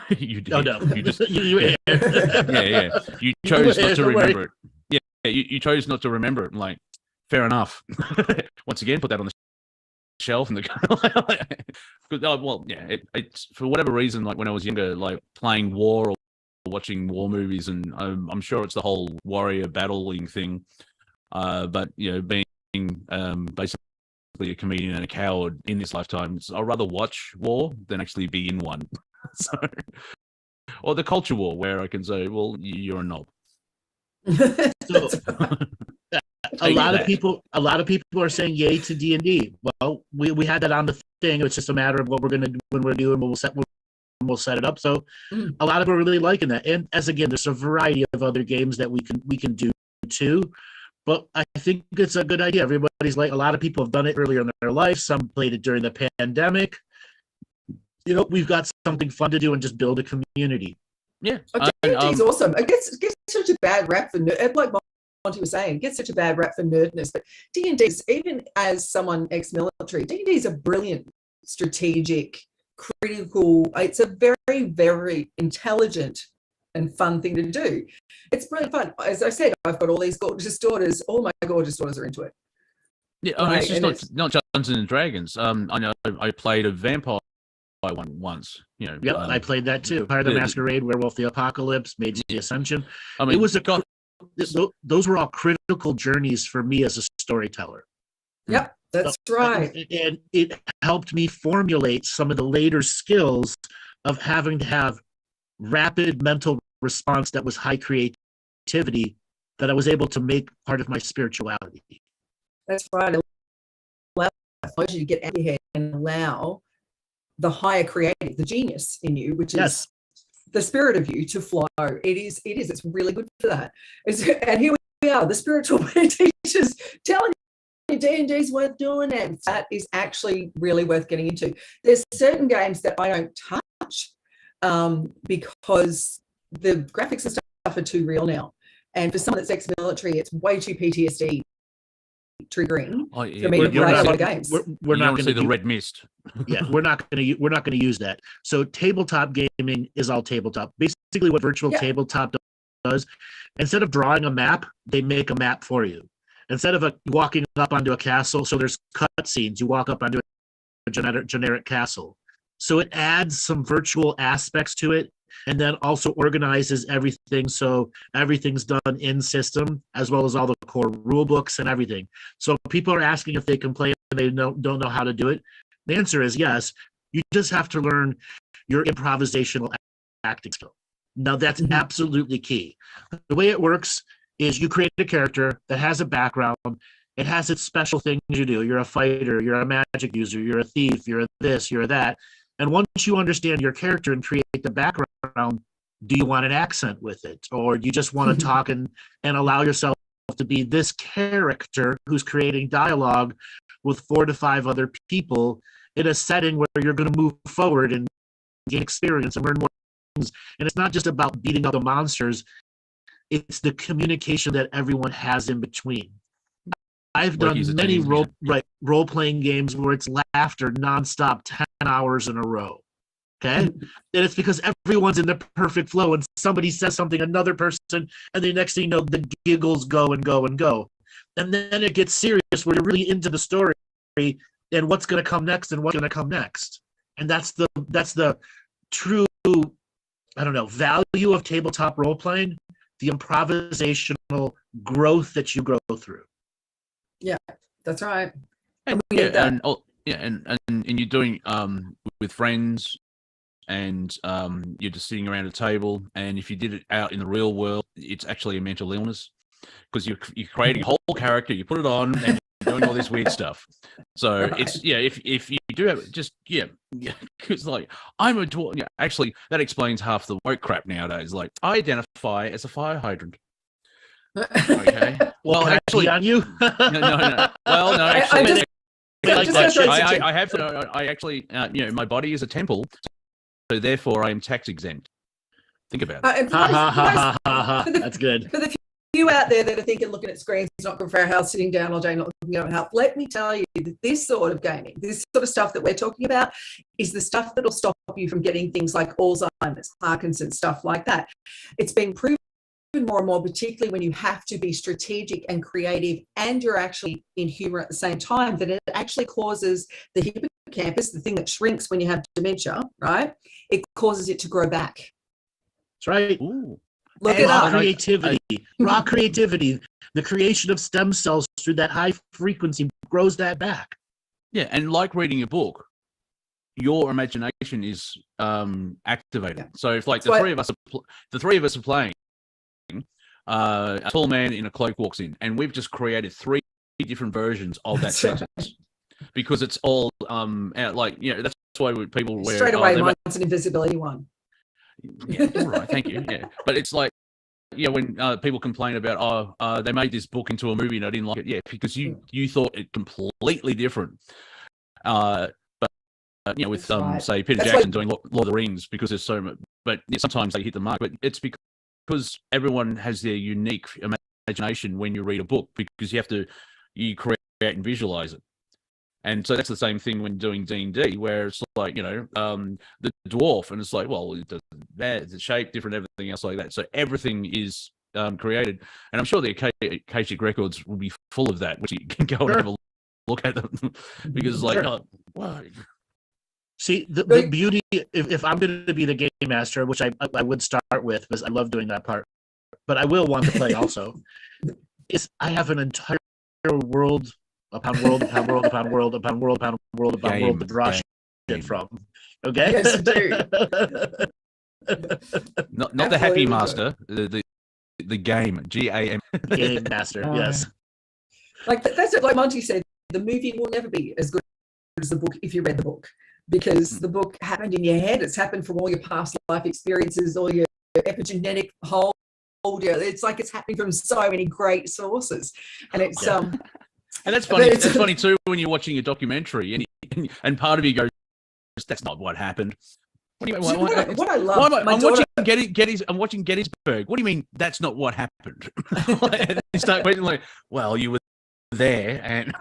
C: you did.
A: Oh no,
C: You just
A: yeah.
C: You chose not to remember it. Yeah, you chose not to remember it." I'm like, fair enough. Once again, put that on the shelf and it's for whatever reason, like when I was younger, like playing war or watching war movies, and I'm sure it's the whole warrior battling thing. But being basically a comedian and a coward in this lifetime, I'd rather watch war than actually be in one. So, or the culture war, where I can say, well, you're a knob.
A: So, a lot of people are saying yay to D&D. Well, we had that on the thing. It's just a matter of what we're going to do when we're doing. We'll set it up. So a lot of people are really liking that. And as again, there's a variety of other games that we can do too. But I think it's a good idea. Everybody's like, a lot of people have done it earlier in their life. Some played it during the pandemic. We've got something fun to do and just build a community.
C: Yeah.
B: D&D's awesome. It gets such a bad rap for like Monty was saying, it gets such a bad rap for nerdness. But D&D, even as someone ex-military, D&D is a brilliant, strategic, critical. It's a very, very intelligent and fun thing to do. It's really fun. As I said, I've got all these gorgeous daughters. All my gorgeous daughters are into it.
C: Yeah, it's just not Dungeons and Dragons. I know I played a vampire one once.
A: Yep, I played that too. Part of the Masquerade, Werewolf the Apocalypse, Mage the Ascension. I mean, those were all critical journeys for me as a storyteller.
B: Yep, that's right.
A: And it helped me formulate some of the later skills of having to have rapid mental response that was high creativity that I was able to make part of my spirituality.
B: That's right. It allows you to get out of your head and allow the higher creative, the genius in you, which is the spirit of you, to flow. It's really good for that. And here we are, the spiritual teachers telling you D&D's worth doing, and that is actually really worth getting into. There's certain games that I don't touch because the graphics and stuff are too real now. And for someone that's ex-military, it's way too PTSD triggering for me to play a lot of games.
C: We're not going to see the red mist.
A: Yeah, we're not going to use that. So tabletop gaming is all tabletop. Basically, what virtual tabletop does, instead of drawing a map, they make a map for you. Instead of walking up onto a castle, so there's cutscenes. You walk up onto a generic castle. So it adds some virtual aspects to it, and then also organizes everything so everything's done in system, as well as all the core rule books and everything. So people are asking if they can play and they don't know how to do it. The answer is yes. You just have to learn your improvisational acting skill. Now that's absolutely key. The way it works is you create a character that has a background. It has its special things you do. You're a fighter, you're a magic user, you're a thief, you're a this, you're a that. And once you understand your character and create the background, do you want an accent with it? Or do you just want to talk and allow yourself to be this character who's creating dialogue with 4 to 5 other people in a setting where you're going to move forward and gain experience and learn more things? And it's not just about beating up the monsters. It's the communication that everyone has in between. I've done many role-playing games where it's laughter nonstop 10 hours in a row. Okay? And it's because everyone's in the perfect flow, and somebody says something, another person, and the next thing you know, the giggles go and go and go. And then it gets serious where you're really into the story and what's going to come next and what's going to come next. And that's the true, value of tabletop role-playing, the improvisational growth that you grow through.
B: Yeah, that's right.
C: And Yeah, and you're doing with friends, and you're just sitting around a table, and if you did it out in the real world, it's actually a mental illness, because you're creating a whole character, you put it on, and you're doing all this weird stuff. So
B: Right.
C: it's if you do have it, just because like I'm a dwarf. Yeah, actually, that explains half the woke crap nowadays. Like, I identify as a fire hydrant. Okay.
A: Well, actually, on you.
C: No. Well, no,
B: I
C: actually,
B: just-
A: Like
B: just
A: that
B: gonna throw
A: shit.
B: some-
C: I have to. I actually, my body is a temple, so therefore I am tax exempt. Think about it.
B: and for
A: Ha
B: those-
A: ha
B: for those-
A: ha ha ha.
B: for the-
A: That's good.
B: For the few out there that are thinking looking at screens is not good for our health, sitting down all day not looking at our health, let me tell you that this sort of gaming, this sort of stuff that we're talking about, is the stuff that will stop you from getting things like Alzheimer's, Parkinson's, stuff like that. It's been proven more and more, particularly when you have to be strategic and creative and you're actually in humor at the same time, that it actually causes the hippocampus, the thing that shrinks when you have dementia, right? It causes it to grow back.
A: That's right.
C: Ooh.
B: Look
C: And
B: it
A: Raw
B: up.
A: creativity, the creation of stem cells through that high frequency grows that back.
C: Yeah, and like reading a book, your imagination is activated.
B: Yeah.
C: So if like
B: That's
C: the three of us are playing, a tall man in a cloak walks in, and we've just created 3 different versions of that
B: That's right.
C: sentence, because it's all like, that's why people wear
B: Straight away,
C: they
B: mine's an invisibility one.
C: Yeah, all right, thank you. Yeah, but it's like, when people complain about, they made this book into a movie and I didn't like it. Yeah, because you thought it completely different. But with
B: That's right.
C: say Peter
B: That's
C: Jackson doing Lord of the Rings, because there's so much, but sometimes they hit the mark. But it's because everyone has their unique imagination when you read a book, because you create and visualize it. And so that's the same thing when doing D&D, where it's like, the dwarf, and it's like, well, it does that, the shape different, everything else like that. So everything is created, and I'm sure the Akashic Records will be full of that, which you can go and have a look at them, because it's like,
B: Sure.
C: wow.
A: See, the beauty, if I'm going to be the game master, which I would start with, because I love doing that part, but I will want to play also, is I have an entire world upon world upon world upon world upon world upon world upon world to draw shit from. Okay?
B: Yes, you do.
C: Not the Happy
B: Absolutely.
C: Master, the game, GAM.
A: Game master,
B: Oh,
A: yes.
B: Like that's it. Like Monty said, the movie will never be as good as the book if you read the book, because the book happened in your head. It's happened from all your past life experiences, all your epigenetic whole. It's like it's happening from so many great sources, and it's
A: Yeah.
C: And that's funny.
B: But it's-
C: That's funny too when you're watching a documentary, and part of you goes, "That's not what happened." What do you mean?
B: what I love.
C: Why am I,
B: my
C: I'm
B: daughter-
C: watching I'm watching Gettysburg. What do you mean that's not what happened? And you start questioning, like, well, you were there, and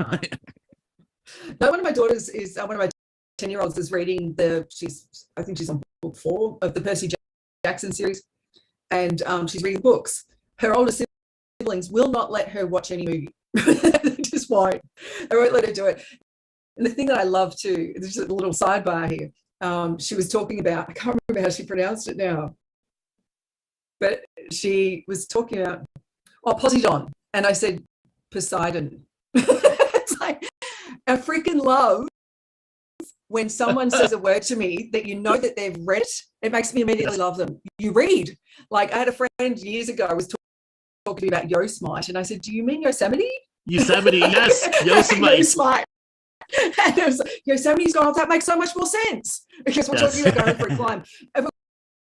B: No, one of my daughters is one of my 10-year-olds is reading I think she's on book 4 of the Percy Jackson series, and she's reading books. Her older siblings will not let her watch any movie. They just won't. They won't let her do it. And the thing that I love too, there's just a little sidebar here. She was talking about, I can't remember how she pronounced it now, but she was talking about, Poseidon. And I said, Poseidon. It's like, I freaking love when someone says a word to me that you know that they've read it. It makes me immediately love them. You read. Like I had a friend years ago, I was talking about Yosemite, and I said, do you mean Yosemite?
A: Yosemite, yes. Yosemite.
B: Yosemite. And it was like, Yosemite's gone, that makes so much more sense, because we're
A: Yes.
B: talking about going for a climb. And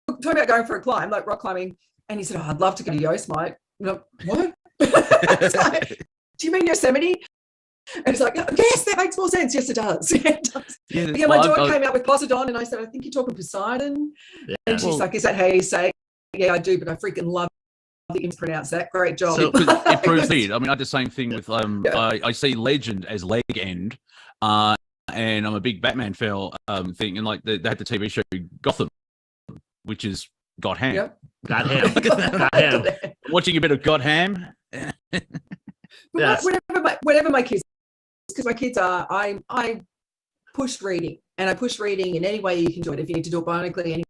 B: we're talking about going for a climb, like rock climbing. And he said, I'd love to go to Yosemite. And I'm like, what? It's like, do you mean Yosemite? And it's like, yes, that makes more sense. Yes, it does. It does. Yeah, my daughter came out with Poseidon, and I said, I think you're talking Poseidon.
A: Yeah.
B: And she's like, is that how you say it? Yeah, I do, but I freaking love that you pronounce that. Great job.
C: So it proves it. I mean, I did the same thing with I see Legend as leg end, and I'm a big Batman fan thing, and like they had the TV show Gotham, which is Got Ham.
B: Yep.
A: Got ham. Got ham.
C: Watching a bit of Got Ham.
A: Yes.
B: Whatever my kids, because my kids are, I push reading, and I push reading in any way you can do it. If you need to do it bionically, any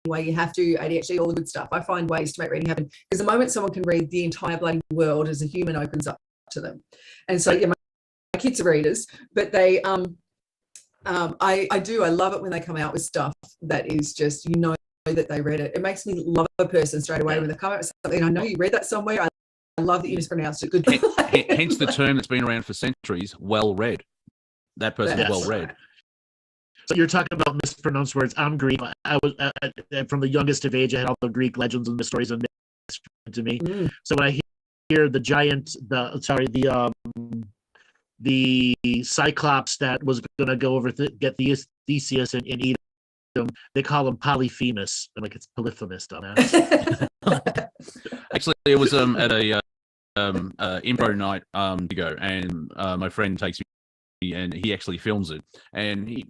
B: way you have to, ADHD, all the good stuff. I find ways to make reading happen, because the moment someone can read the entire bloody world as a human opens up to them. And so, yeah, my kids are readers, but they I do. I love it when they come out with stuff that is just, that they read it. It makes me love a person straight away when they come out with something. I know you read that somewhere. I love that you mispronounced it. Good.
C: Hence the term that's been around for centuries, well read. That person is well read.
A: So you're talking about mispronounced words. I'm Greek. I was from the youngest of age. I had all the Greek legends and the stories and myths to me. So when I hear the giant, the Cyclops that was going to go over get the Theseus and eat him, they call him Polyphemus. I'm like, it's Polyphemus, dumbass.
C: Actually, it was at a improv night ago, and my friend takes me, and he actually films it, and he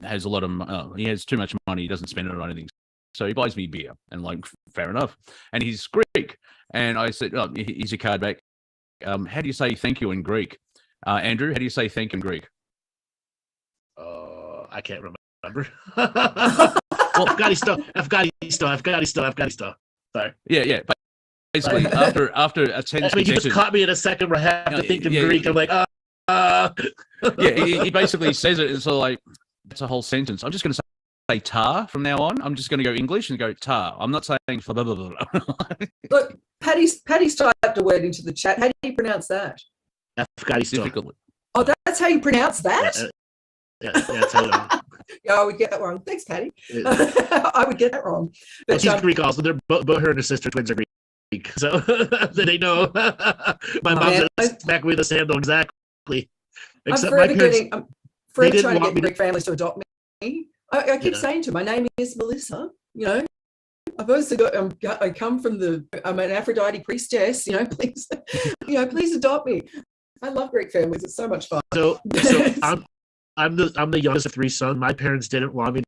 C: has a lot of he has too much money, he doesn't spend it on anything, so he buys me beer, and like, fair enough, and he's Greek, and I said, oh, here's your card back. How do you say thank you in Greek? Andrew, how do you say thank you in Greek?
A: I can't remember. Well, Afghanistan. Sorry.
C: Yeah. Basically, after a 10
A: I mean, you just caught me in a second where I have to think in Greek. I'm like,
C: Yeah, he basically says it. It's all like, it's a whole sentence. I'm just going to say tar from now on. I'm just going to go English and go tar. I'm not saying blah, blah, blah, blah.
B: Look, Patty's typed a word into the chat. How do you pronounce that?
A: Afghanistan.
C: Difficultly.
B: Oh, that's how you pronounce that?
A: Yeah, that's how
B: Yeah, I would get that wrong. Thanks, Patty. I would get that wrong.
A: But she's Greek also. They're both her and her sister twins are Greek. So they know. My mom's back with us handle exactly. Except my parents. I'm
B: forever trying to get Greek families to adopt me. I keep saying to them, my name is Melissa. I've also got. I come from I'm an Aphrodite priestess. Please, please adopt me. I love Greek families. It's so much fun.
A: So I'm the youngest of three sons. My parents didn't want me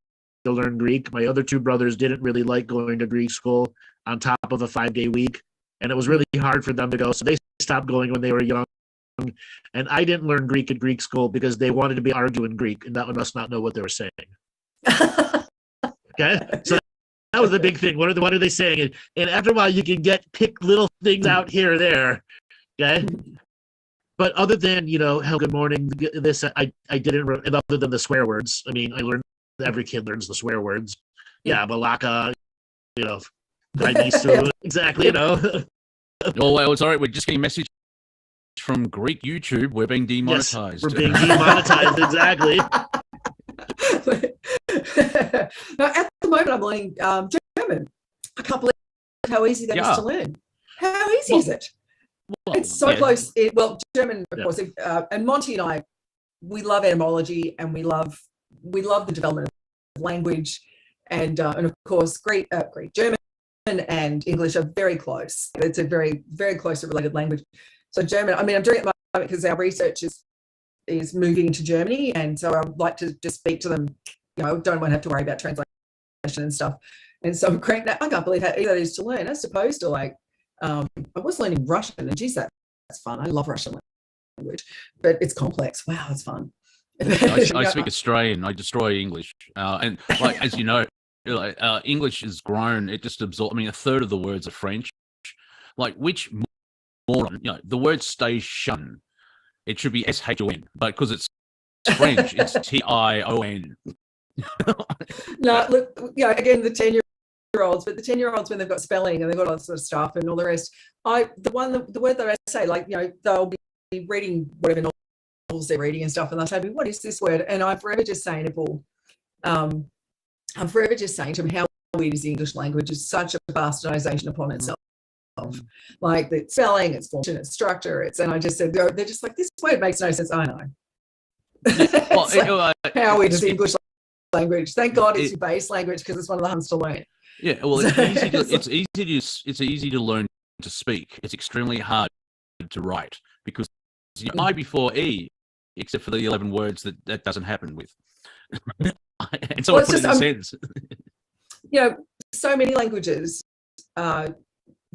A: to learn Greek. My other two brothers didn't really like going to Greek school on top of a 5-day week, and it was really hard for them to go. So they stopped going when they were young. And I didn't learn Greek at Greek school because they wanted to be arguing Greek, and that one must not know what they were saying. Okay, so that was the big thing. What are they saying? And after a while, you can pick little things out here or there. Okay. But other than, hello, good morning, this, I didn't, and other than the swear words, I mean, I learned, every kid learns the swear words. Yeah, balaka, exactly,
C: Oh, well, it's all right. We're just getting a message from Greek YouTube. We're being demonetized.
A: Yes, we're being demonetized, exactly.
B: Now, at the moment, I'm learning German. I can't believe how easy that is to learn. How easy is it? Well, it's so close. German, of course, and Monty and I, we love etymology, and we love the development of language, and of course, Greek, German, and English are very close. It's a very, very closely related language. So German, I mean, I'm doing it at the moment because our research is moving into Germany, and so I'd like to just speak to them. Don't want to have to worry about translation and stuff. And so I can't believe how easy that is to learn, as opposed to I was learning Russian, and geez, that's fun. I love Russian language, but it's complex. Wow, it's fun.
C: I speak Australian. I destroy English, and as you know, English has grown. It just absorbs. I mean, a third of the words are French. Like, which moron? The word station. It should be SHON, but because it's French, it's TION.
B: No, look, again, the 10-year-olds, but the 10-year-olds, when they've got spelling and they've got all that sort of stuff and all the rest, the word that I say, they'll be reading whatever novels they're reading and stuff, and they'll say, what is this word? And I'm forever just saying to Paul, I'm forever just saying to him, how weird is the English language? It's such a bastardization upon itself. Like the spelling, its function, its structure, and I just said, they're just like, this word makes no sense. I know. How weird is the English language? Thank God it's your base language, because it's one of the hardest to learn.
C: Yeah, well, it's easy to learn to speak. It's extremely hard to write, because I before E, except for the 11 words that doesn't happen with. And so I put it in a sentence.
B: So many languages,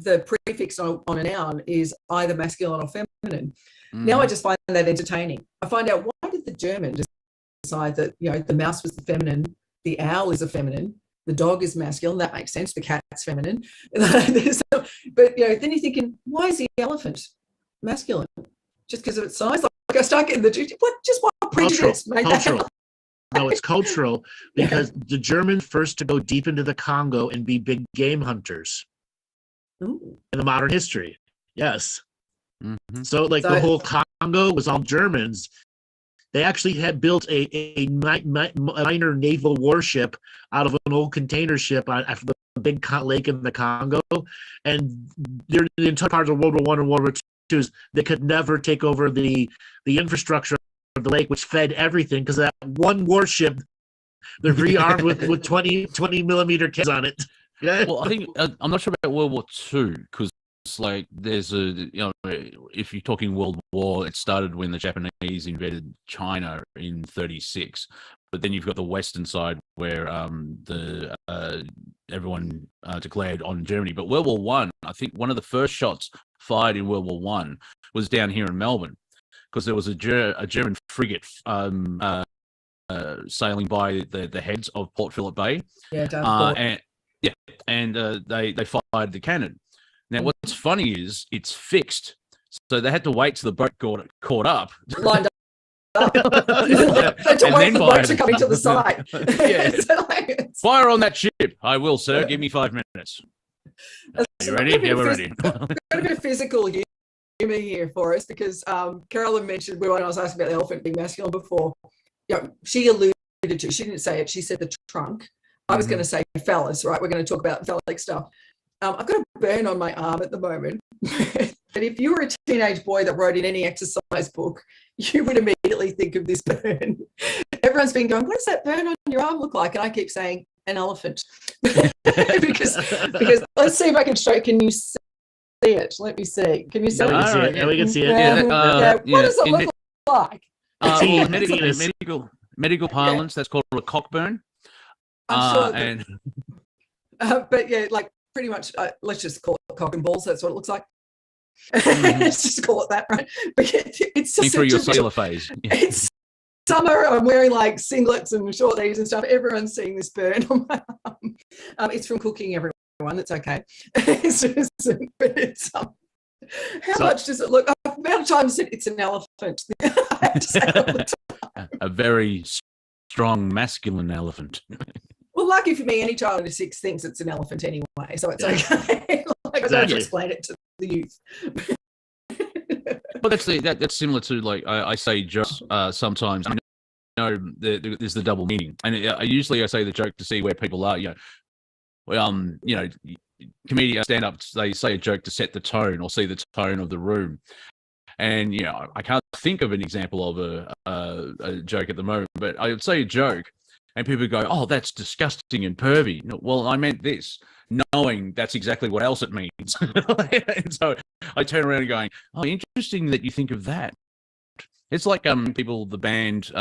B: the prefix on a noun is either masculine or feminine. Now I just find that entertaining. I find out, why did the German decide that the mouse was the feminine, the owl is a feminine, the dog is masculine? That makes sense. The cat's feminine. But then you're thinking, why is the elephant masculine? Just because of its size? Like, I start getting just what prejudice made that?
A: No, it's cultural because the Germans first to go deep into the Congo and be big game hunters
B: Ooh.
A: in the modern history. Yes.
C: Mhm.
A: So like the whole Congo was all Germans. They actually had built a minor naval warship out of an old container ship on the big lake in the Congo. And during the entire part of World War I and World War II, they could never take over the infrastructure of the lake, which fed everything, because that one warship, they're rearmed with 20 millimeter cannons on it. Yeah.
C: Well, I think I'm not sure about World War II because like there's if you're talking World War, it started when the Japanese invaded China in 1936, but then you've got the western side where everyone declared on Germany. But World War One, I think one of the first shots fired in World War One was down here in Melbourne because there was a German frigate sailing by the heads of Port Phillip Bay. And they fired the cannon. Now, what's funny is it's fixed, so they had to wait till the boat caught up.
B: Lined up. They had to wait for the boat to come into the site.
C: Fire on that ship. I will, sir. Give me 5 minutes. Are you ready? Yeah, we're ready.
B: Got a bit of physical humor here for us because Carolyn mentioned when I was asking about the elephant being masculine before. She alluded to. She didn't say it. She said the trunk. I was going to say phallus, right? We're going to talk about phallic stuff. I've got a burn on my arm at the moment. And if you were a teenage boy that wrote in any exercise book, you would immediately think of this burn. Everyone's been going, what does that burn on your arm look like? And I keep saying, an elephant. because let's see if I can show you. Can you see it? Let me see. Can you see it?
A: Yeah, we can see it.
B: What does it look like?
C: Medical parlance, that's called a cockburn.
B: I'm sure but yeah, like pretty much, let's just call it cock and balls. That's what it looks like. Let's just call it that, right? But it's just
C: through your cellular phase.
B: It's summer. I'm wearing like singlets and shorties and stuff. Everyone's seeing this burn on my arm. It's from cooking, everyone. It's okay. How much does it look? About time said it's an elephant. I have to say it all the time.
C: A very strong masculine elephant.
B: Well, lucky for me, any child under 6 thinks it's an elephant anyway, so it's okay. I don't have to explain it to the youth.
C: Well, that's similar to like I say jokes sometimes. I know there's the double meaning, and I say the joke to see where people are. Comedians stand-ups, they say a joke to set the tone or see the tone of the room. And I can't think of an example of a joke at the moment, but I would say a joke. And people go, oh, that's disgusting and pervy. No, well, I meant this, knowing that's exactly what else it means. And so I turn around and going, oh, interesting that you think of that. It's like the band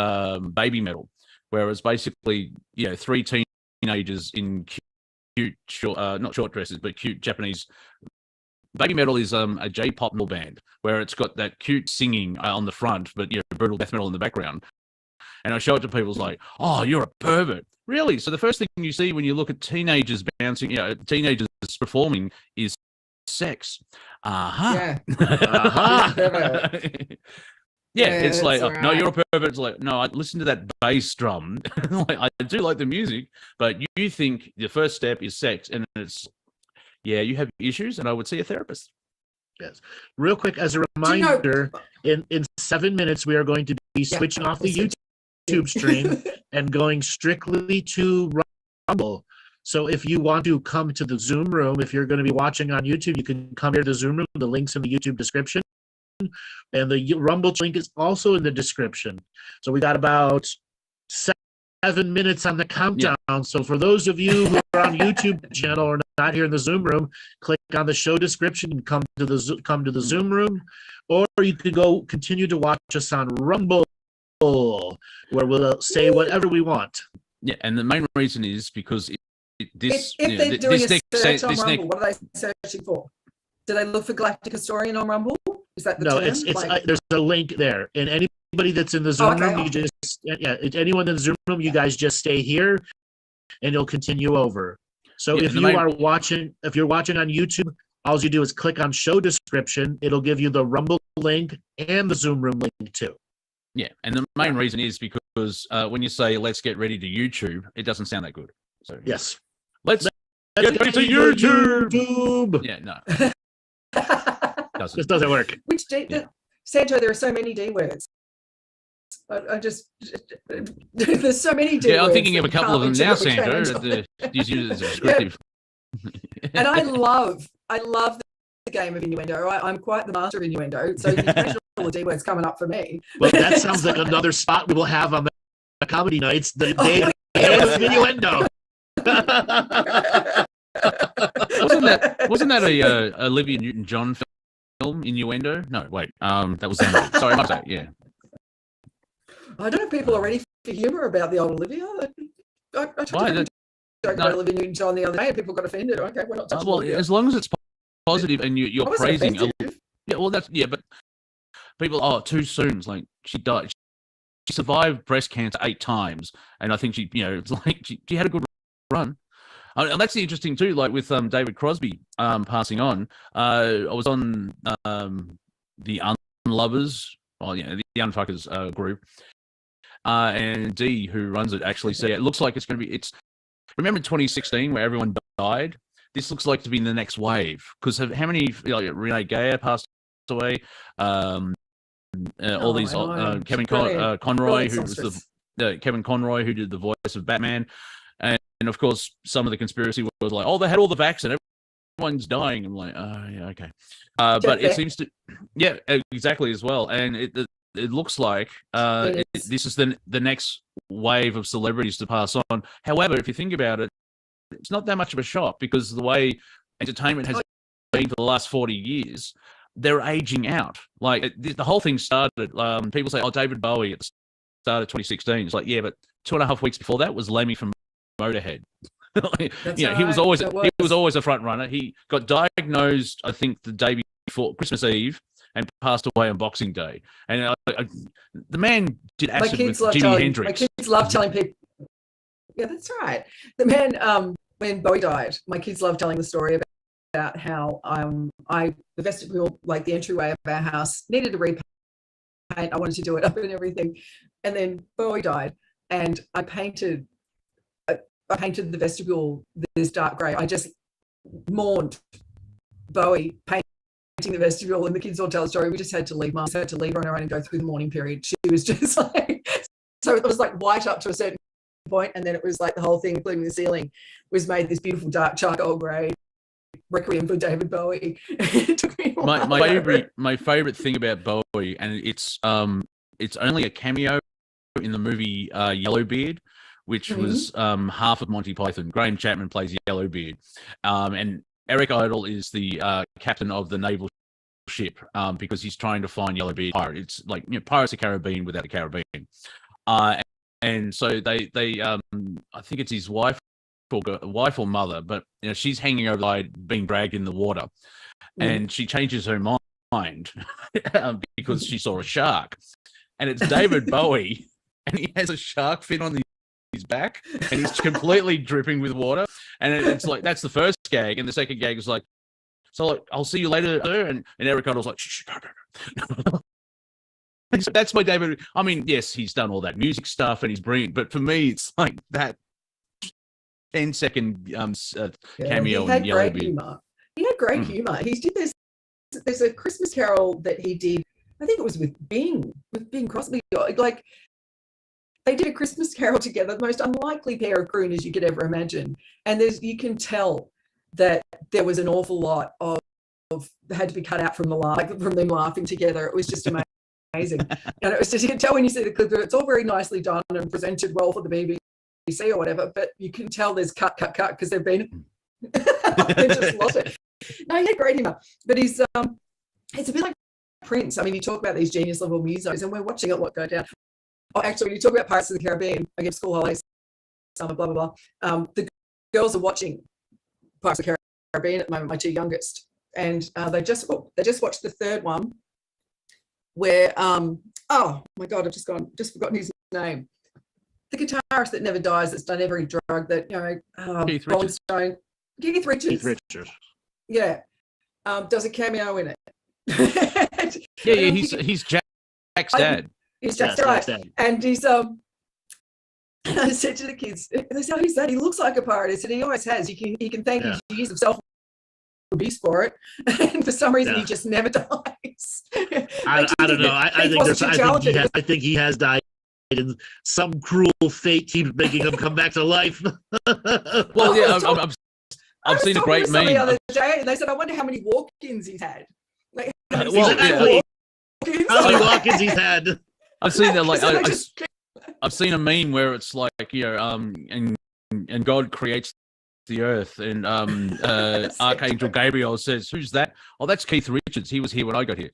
C: Baby Metal, where it's basically 3 teenagers in cute, not short dresses, but cute Japanese. Baby Metal is a J-pop metal band where it's got that cute singing on the front, but brutal death metal in the background. And I show it to people, it's like, oh, you're a pervert. Really? So the first thing you see when you look at teenagers bouncing, teenagers performing is sex.
B: Yeah.
C: It's like,
B: right.
C: No, you're a pervert. It's like, no, I listen to that bass drum. I do like the music, but you think the first step is sex. And it's, you have issues, and I would see a therapist.
A: Yes. Real quick, as a reminder, in 7 minutes, we are going to be switching off the YouTube stream and going strictly to Rumble. So if you want to come to the Zoom room, if you're going to be watching on YouTube, you can come here to the Zoom room. The link's in the YouTube description. And the Rumble link is also in the description. So we got about 7 minutes on the countdown. Yeah. So for those of you who are on YouTube channel or not here in the Zoom room, click on the show description and come to the Zoom room, or you could go continue to watch us on Rumble, where we'll say whatever we want.
C: Yeah, and the main reason is because
B: if they're doing a search on Rumble, what are they searching for? Do they look for Galactic Historian on Rumble? Is that the term?
A: It's there's a link there, and anybody that's in the Zoom room, you just anyone in the Zoom room, you guys just stay here, and it'll continue over. So if you're watching on YouTube, all you do is click on show description. It'll give you the Rumble link and the Zoom room link too.
C: Yeah, and the main reason is because when you say "let's get ready to YouTube," it doesn't sound that good. So
A: Yes.
C: let's get ready to YouTube.
A: YouTube.
C: Yeah, no, doesn't.
A: This doesn't work.
B: Which Santo, there are so many D words. I just there's so many D words.
C: Yeah, I'm thinking of a
B: that
C: couple of them
B: can't
C: now,
B: literally
C: Santo.
B: change.
C: Use it as a descriptive.
B: And I love the game of innuendo. I'm quite the master of innuendo. So you can imagine all the D words coming up for me.
A: Well, that sounds like another spot we will have on the comedy nights. The day of innuendo.
C: Wasn't that a Olivia Newton-John film, Innuendo? No, wait. That was Emily. Sorry, I must say, yeah.
B: I don't know if people are ready for humour about the old Olivia. I tried to joke about Olivia Newton-John the other day and people got offended. Okay, we're not touching
C: well,
B: Olivia.
C: as long as it's positive and you're praising. Yeah, well, but people, too soon. It's like she died. She survived breast cancer 8 times, and I think she, it's like she had a good run. And that's the interesting too. Like with David Crosby passing on, I was on the Unlovers, the Unfuckers group, and Dee, who runs it, actually said it looks like it's going to be. Remember 2016 where everyone died? This looks like to be the next wave because how many Renee Gaia passed away. All these Kevin Conroy, who was Kevin Conroy, who did the voice of Batman, and of course some of the conspiracy was like, they had all the vaccine, everyone's dying. I'm like, yeah, okay, but it seems to, exactly as well, and it looks like this is the next wave of celebrities to pass on. However, if you think about it, it's not that much of a shock because the way entertainment has been for the last 40 years. They're aging out. Like the whole thing started. People say, David Bowie at the start of 2016. It's like, yeah, but 2.5 weeks before that was Lemmy from Motorhead. He was always a front runner. He got diagnosed, I think, the day before Christmas Eve and passed away on Boxing Day. And the man did acid with Jimi Hendrix.
B: My kids love telling people. Yeah, that's right. The man, when Bowie died, my kids love telling the story about how the vestibule, like the entryway of our house, needed to repaint. I wanted to do it up and everything, and then Bowie died, and I painted the vestibule this dark grey. I just mourned Bowie painting the vestibule, and the kids all tell the story. We just had to leave. Mum had to leave her on her own and go through the mourning period. She was just like, so it was like white up to a certain point, and then it was like the whole thing, including the ceiling, was made this beautiful dark charcoal grey. Requiem for David Bowie. It took me
C: my favorite thing about Bowie, and it's only a cameo in the movie Yellowbeard, which was half of Monty Python. Graham Chapman plays Yellowbeard, and Eric Idle is the captain of the naval ship because he's trying to find Yellowbeard pirate. It's like Pirates of the Caribbean without a Caribbean, and so they I think it's his wife or mother, but she's hanging over like being dragged in the water, and she changes her mind because she saw a shark, and it's David Bowie, and he has a shark fin on his back, and he's completely dripping with water, and it's like that's the first gag, and the second gag is like, so I'll see you later, sir, and Eric Idle's like, shh. That's my David. I mean, yes, he's done all that music stuff, and he's brilliant, but for me, it's like that 10-second cameo in Yellowbeard.
B: He had great humor. He did this. There's a Christmas Carol that he did. I think it was with Bing Crosby. Like they did a Christmas Carol together. The most unlikely pair of crooners you could ever imagine. And you can tell that there was an awful lot of had to be cut out from from them laughing together. It was just amazing. And it was just, you can tell when you see the clip that it's all very nicely done and presented well for the BBC or whatever, but you can tell there's cut because they've been they just lost it. No, he had great humor, but he's it's a bit like Prince. I mean, you talk about these genius level musos, and we're watching it go down. Oh, actually, when you talk about Pirates of the Caribbean, I give school holidays, summer, blah blah blah. The girls are watching Pirates of the Caribbean at the moment. My 2 youngest, and they just watched the 3rd one, where oh my god, I've just forgotten his name. The guitarist that never dies, that's done every drug that, Rolling Stone. Keith Richards. Yeah. Does a cameo in it.
C: Yeah, he's Jack's dad.
B: He's just
A: Yes,
B: right.
A: yes,
B: And he's and I said to the kids, they said, "Who's that? He looks like a pirate." I said, "He always has. He can thank his years of self-abuse for it, and for some reason he just never dies."
A: I don't know. I think he has died, and some cruel fate keeps making him come back to life.
C: Well, yeah, I've seen a great meme
B: the other day, and they said, "I wonder how many walk-ins he's had." Like,
A: Exactly. How many walk-ins he's had?
C: I've seen that. Like, I've seen a meme where it's like, you know, and God creates the earth, and Archangel Gabriel says, "Who's that?" "Oh, that's Keith Richards. He was here when I got here."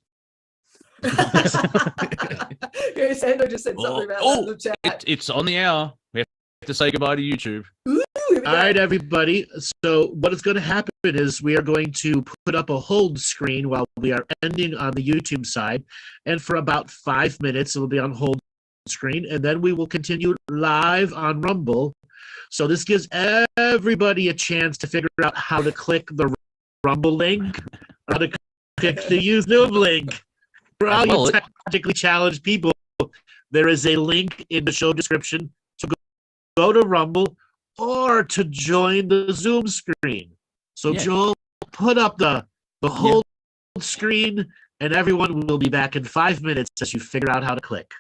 B: Yes, Andrew just said something about that in the chat.
C: It's on the hour. We have to say goodbye to YouTube.
A: All right, everybody. So what is going to happen is we are going to put up a hold screen while we are ending on the YouTube side. And for about 5 minutes, it will be on hold screen. And then we will continue live on Rumble. So this gives everybody a chance to figure out how to click the Rumble link, how to click the YouTube link. For all you technically challenged people, there is a link in the show description to go to Rumble or to join the Zoom screen. So Joel, put up the whole screen, and everyone will be back in 5 minutes as you figure out how to click.